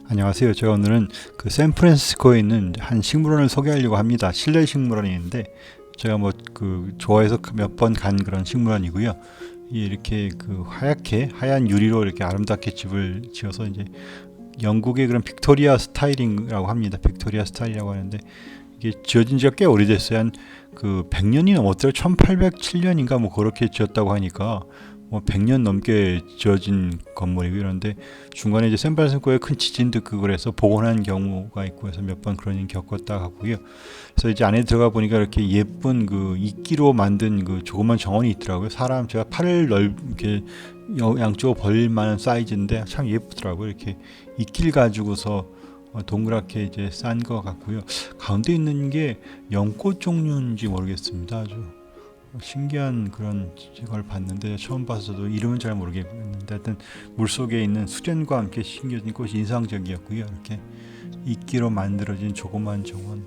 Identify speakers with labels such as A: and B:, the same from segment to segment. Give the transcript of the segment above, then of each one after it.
A: 안녕하세요. 제가 오늘은 그 샌프란시스코에 있는 한 식물원을 소개하려고 합니다. 실내 식물원인데 제가 뭐 그 좋아해서 몇 번 간 그런 식물원이고요. 이렇게 그 하얗게 하얀 유리로 이렇게 아름답게 집을 지어서 이제 영국의 그런 빅토리아 스타일이라고 합니다. 빅토리아 스타일이라고 하는데 이게 지어진 지가 꽤 오래됐어요. 한 그 100년이 넘었더라고요. 1807년인가 뭐 그렇게 지었다고 하니까 뭐 100년 넘게 지어진 건물이고 이런데 중간에 이제 샌프란시스코에 큰 지진도 있고 그래서 복원한 경우가 있고 해서 몇 번 그런 일 겪었다 하고요. 그래서 이제 안에 들어가 보니까 이렇게 예쁜 그 이끼로 만든 그 조그만 정원이 있더라고요. 사람 제가 팔을 넓게 양쪽으로 벌릴 만한 사이즈인데 참 예쁘더라고요. 이렇게 이끼를 가지고서 동그랗게 이제 싼 것 같고요. 가운데 있는 게 연꽃 종류인지 모르겠습니다. 아주 신기한 그런 걸 봤는데 처음 봐서도 이름은 잘 모르겠는데 하여튼 물속에 있는 수련과 함께 심겨진 꽃이 인상적이었고요. 이렇게 이끼로 만들어진 조그만 정원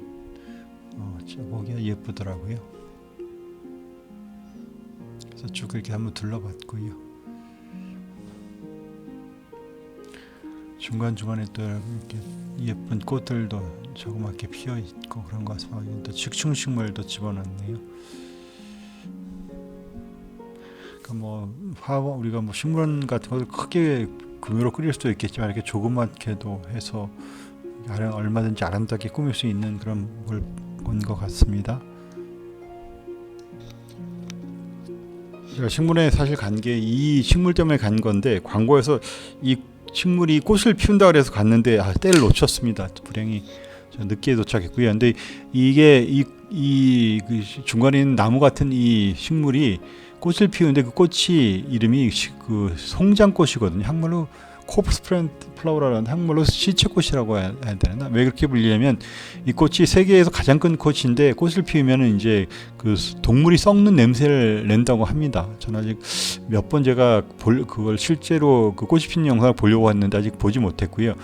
A: 보기가 예쁘더라고요. 그래서 쭉 이렇게 한번 둘러봤고요. 중간중간에 또 이렇게 예쁜 꽃들도 조그맣게 피어 있고 그런 것 같아서 또 식충식물도 집어넣네요. 뭐 우리가 뭐 식물원 같은 걸 크게 규모로 꾸릴 수도 있겠지만 이렇게 조그맣게도 해서 얼마든지 아름답게 꾸밀 수 있는 그런 걸 본 것 같습니다. 제가 식물원에 사실 간 게 이 식물 때문에 간 건데 광고에서 이 식물이 꽃을 피운다 그래서 갔는데 때를 놓쳤습니다. 불행히 늦게 도착했고요. 근데 이게 그 중간에 있는 나무 같은 이 식물이 꽃을 피우는데 그 꽃이 이름이 그 송장꽃이거든요. 한글로 코프스 플라워라는 한글로 시체꽃이라고 해야 되나? 왜 그렇게 불리냐면 이 꽃이 세계에서 가장 큰 꽃인데 꽃을 피우면 이제 그 동물이 썩는 냄새를 낸다고 합니다. 저는 아직 몇 번 제가 그걸 실제로 그 꽃이 피는 영상을 보려고 했는데 아직 보지 못했고요.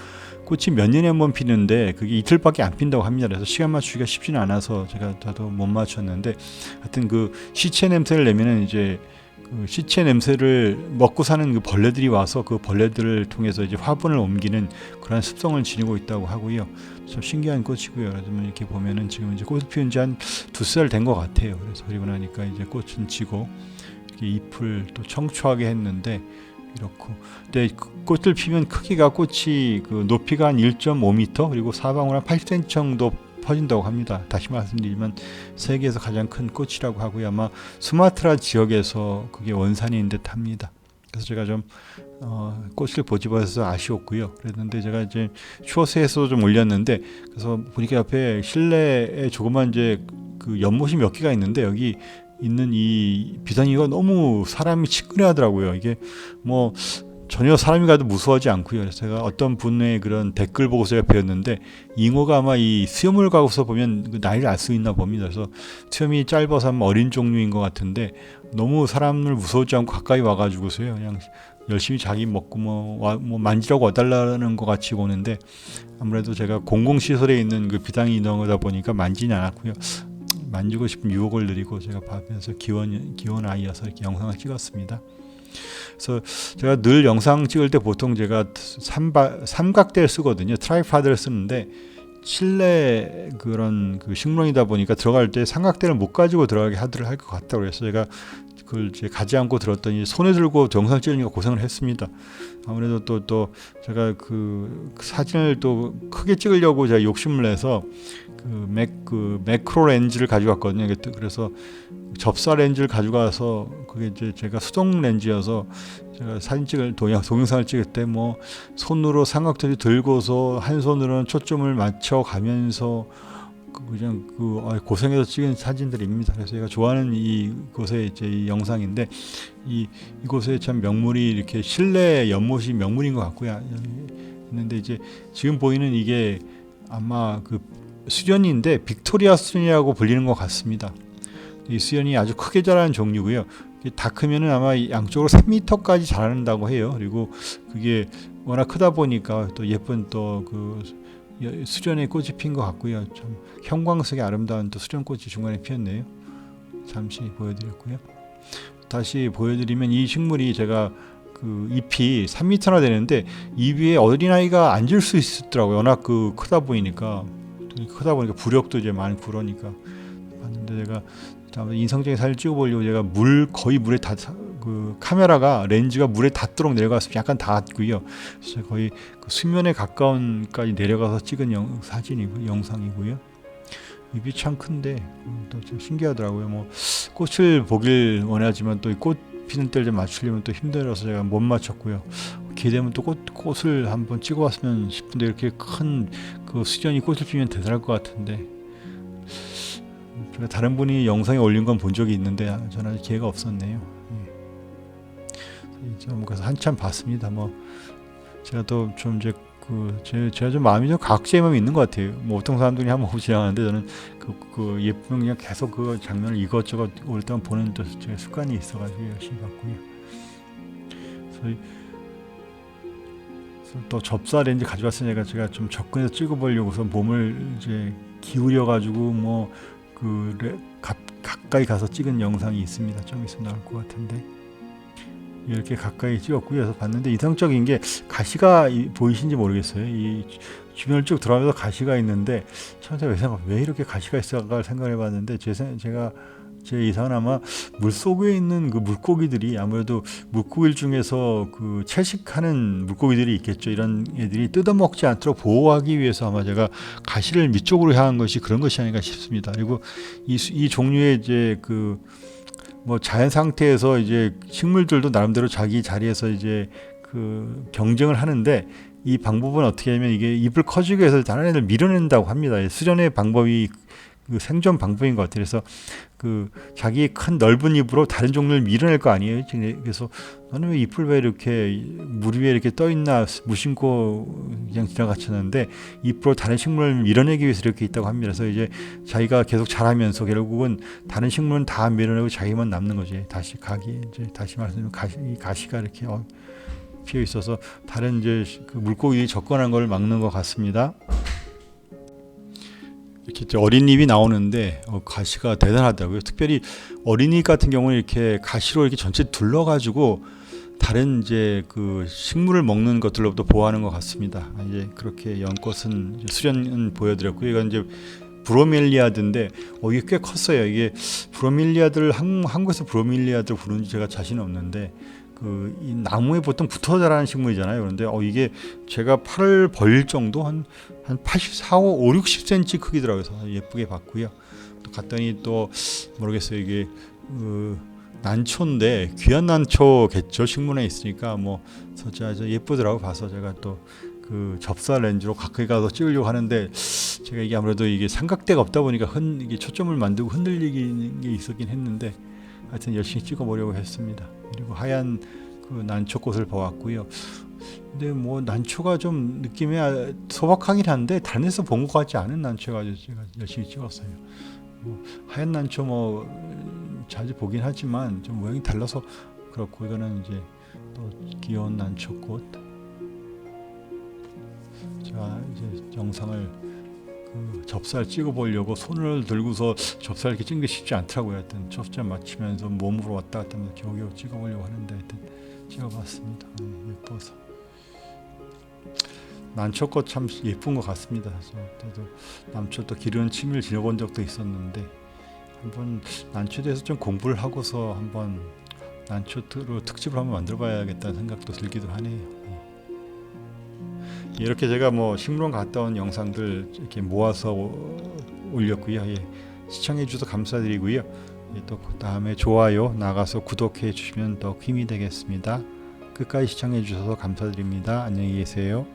A: 꽃이 몇 년에 한 번 피는데 그게 이틀밖에 안 핀다고 합니다. 그래서 시간 맞추기가 쉽지는 않아서 저도 못 맞췄는데 하여튼 그 시체 냄새를 내면은 이제 그 시체 냄새를 먹고 사는 그 벌레들이 와서 그 벌레들을 통해서 이제 화분을 옮기는 그런 습성을 지니고 있다고 하고요. 참 신기한 꽃이고요. 그래서 이렇게 보면은 지금 이제 꽃을 피운 지 한 두세 달 된 것 같아요. 그래서 그리고 나니까 이제 꽃은 지고 이렇게 잎을 또 청초하게 했는데 이렇고, 근데 꽃을 피면 크기가 꽃이 그 높이가 한 1.5m 그리고 사방으로 한 80cm 정도 퍼진다고 합니다. 다시 말씀드리면 세계에서 가장 큰 꽃이라고 하고요. 아마 수마트라 지역에서 그게 원산인 듯 합니다. 그래서 제가 좀 꽃을 보지 못해서 아쉬웠고요. 그랬는데 제가 이제 쇼스에서 좀 올렸는데 그래서 보니까 옆에 실내에 조그만 이제 그 연못이 몇 개가 있는데 여기 있는 이 비단이가 너무 사람이 친근해하더라고요. 이게 뭐 전혀 사람이 가도 무서워하지 않고요. 그래서 제가 어떤 분의 그런 댓글 보고 제가 배웠는데 잉어가 아마 이 수염을 가고서 보면 그 나이를 알 수 있나 봅니다. 그래서 수염이 짧아서 어린 종류인 것 같은데 너무 사람을 무서워하지 않고 가까이 와가지고서요 그냥 열심히 자기 먹고 뭐 만지라고 와달라는 것 같이 오는데 아무래도 제가 공공시설에 있는 그 비단이 잉어다 보니까 만지는 않았고요. 만지고 싶은 유혹을 느리고 제가 봐면서 귀여운 아이여서 이렇게 영상을 찍었습니다. 그래서 제가 늘 영상 찍을 때 보통 제가 삼각대를 쓰거든요. 트라이파드를 쓰는데 실내 그런 그 식물원이다 보니까 들어갈 때 삼각대를 못 가지고 들어가게 할 것 같다고 그래서 제가 그걸 이제 가지 않고 들었더니 손에 들고 영상 찍으니까 고생을 했습니다. 아무래도 또 제가 그 사진을 또 크게 찍으려고 제가 욕심을 내서 그 매크로 렌즈를 가져갔거든요. 그래서 접사 렌즈를 가져가서 그게 이제 제가 수동 렌즈여서 제가 사진 찍을 동영상을 찍을 때 뭐 손으로 삼각대를 들고서 한 손으로는 초점을 맞춰 가면서 그냥 고생해서 찍은 사진들입니다. 그래서 제가 좋아하는 이곳의 이제 이 영상인데 이곳에 참 명물이 이렇게 실내 연못이 명물인 것 같고요. 있는데 이제 지금 보이는 이게 아마 그 수련인데 빅토리아 수련이라고 불리는 것 같습니다. 이 수련이 아주 크게 자라는 종류고요. 다 크면은 아마 양쪽으로 3m까지 자란다고 해요. 그리고 그게 워낙 크다 보니까 또 예쁜 또 그 수련의 꽃이 핀 것 같고요. 참 형광색의 아름다운 또 수련꽃이 중간에 피었네요. 잠시 보여드렸고요. 다시 보여드리면 이 식물이 제가 그 잎이 3m나 되는데 이 위에 어린아이가 앉을 수 있더라고요. 워낙 그 크다 보니까 부력도 이제 많고 그러니까. 봤는데 제가 인상적인 사진을 찍어보려고 제가 거의 물에 그 카메라가 렌즈가 물에 닿도록 내려가서 약간 닿았고요. 그래서 거의 그 수면에 가까운까지 내려가서 찍은 영상이고요. 잎이 참 큰데 또 좀 신기하더라고요. 뭐 꽃을 보길 원하지만 또 꽃 피는 때를 좀 맞추려면 또 힘들어서 제가 못 맞췄고요. 기회되면 또 꽃을 한번 찍어봤으면 싶은데 이렇게 큰 그 수련이 꽃을 피면 대단할 것 같은데 다른 분이 영상에 올린 건 본 적이 있는데 저는 아직 기회가 없었네요. 그래서 한참 봤습니다. 뭐 제가 또 좀 이제 제가 좀 마음이 좀 가혹제의 마음이 있는 것 같아요. 뭐 어떤 사람들이 한번 보고 지나가는데 저는 그 예쁘면 그냥 계속 그 장면을 이것저것 올 때만 보는 또 제 습관이 있어가지고 열심히 봤고요. 그래서 또 접사 렌즈 가져왔으니까 제가 좀 접근해서 찍어보려고서 몸을 이제 기울여가지고 뭐 가까이 가서 찍은 영상이 있습니다. 좀 있으면 나올 것 같은데 이렇게 가까이 찍었고요. 그래서 봤는데 이상적인 게 가시가 보이신지 모르겠어요. 이 주변을 쭉 들어가면서 가시가 있는데 처음에 왜 이렇게 가시가 있을까 생각해봤는데 제 이상은 아마 물속에 있는 그 물고기들이 아무래도 물고기 중에서 그 채식하는 물고기들이 있겠죠. 이런 애들이 뜯어먹지 않도록 보호하기 위해서 아마 제가 가시를 밑쪽으로 향한 것이 그런 것이 아닌가 싶습니다. 그리고 이 종류의 이제 그 뭐 자연 상태에서 이제 식물들도 나름대로 자기 자리에서 이제 그 경쟁을 하는데 이 방법은 어떻게 하면 이게 잎을 커지기 위해서 다른 애들 밀어낸다고 합니다. 수련의 방법이 그 생존 방법인 것 같아요. 그래서 그 자기의 큰 넓은 입으로 다른 종류를 밀어낼 거 아니에요. 그래서 나는 왜 잎을 왜 이렇게 물 위에 이렇게 떠 있나 무심코 그냥 지나갔었는데 잎으로 다른 식물을 밀어내기 위해서 이렇게 있다고 합니다. 그래서 이제 자기가 계속 자라면서 결국은 다른 식물은 다 밀어내고 자기만 남는 거지. 다시 말씀드리면 가시가 이렇게 피어 있어서 다른 이제 그 물고기들이 접근한 걸 막는 것 같습니다. 이렇게 어린 잎이 나오는데 가시가 대단하더라고요. 특별히 어린 잎 같은 경우는 이렇게 가시로 이렇게 전체 둘러가지고 다른 이제 그 식물을 먹는 것들로부터 보호하는 것 같습니다. 이제 그렇게 연꽃은 수련은 보여드렸고요. 이건 이제 브로멜리아드인데 이게 꽤 컸어요. 이게 브로멜리아드를 한국에서 브로멜리아드로 부르는지 제가 자신은 없는데 이 나무에 보통 붙어 자라는 식물이잖아요. 그런데 이게 제가 팔을 벌릴 정도 한 84, 5, 60cm 크기더라고요. 그래서 예쁘게 봤고요. 또 갔더니 또 모르겠어요. 이게 난초인데 귀한 난초겠죠. 식물에 있으니까 뭐 진짜 예쁘더라고 봐서 제가 또 그 접사 렌즈로 가까이 가서 찍으려고 하는데 제가 이게 아무래도 이게 삼각대가 없다 보니까 이게 초점을 만들고 흔들리는 게 있었긴 했는데 하여튼 열심히 찍어보려고 했습니다. 그리고 하얀 그 난초꽃을 보았고요. 근데 뭐 난초가 좀 느낌이 소박하긴 한데 다른 데서 본 것 같지 않은 난초여가지고 제가 열심히 찍었어요. 하얀 난초 뭐 자주 보긴 하지만 좀 모양이 달라서 그렇고 이거는 이제 또 귀여운 난초꽃. 제가 이제 영상을 접사를 찍어보려고 손을 들고서 접사를 이렇게 찍는 게 쉽지 않더라고요. 하여튼 초점 맞추면서 몸으로 왔다 갔다 하면서 겨우겨우 찍어보려고 하는데 하여튼 찍어봤습니다. 예뻐서. 난초꽃 참 예쁜 것 같습니다. 그래도 난초 또 기르는 취미를 지내본 적도 있었는데 한번 난초에 대해서 좀 공부를 하고서 한번 난초로 특집을 한번 만들어봐야겠다는 생각도 들기도 하네요. 이렇게 제가 뭐 식물원 갔다 온 영상들 이렇게 모아서 올렸고요. 시청해 주셔서 감사드리고요. 또 다음에 좋아요 나가서 구독해 주시면 더 힘이 되겠습니다. 끝까지 시청해 주셔서 감사드립니다. 안녕히 계세요.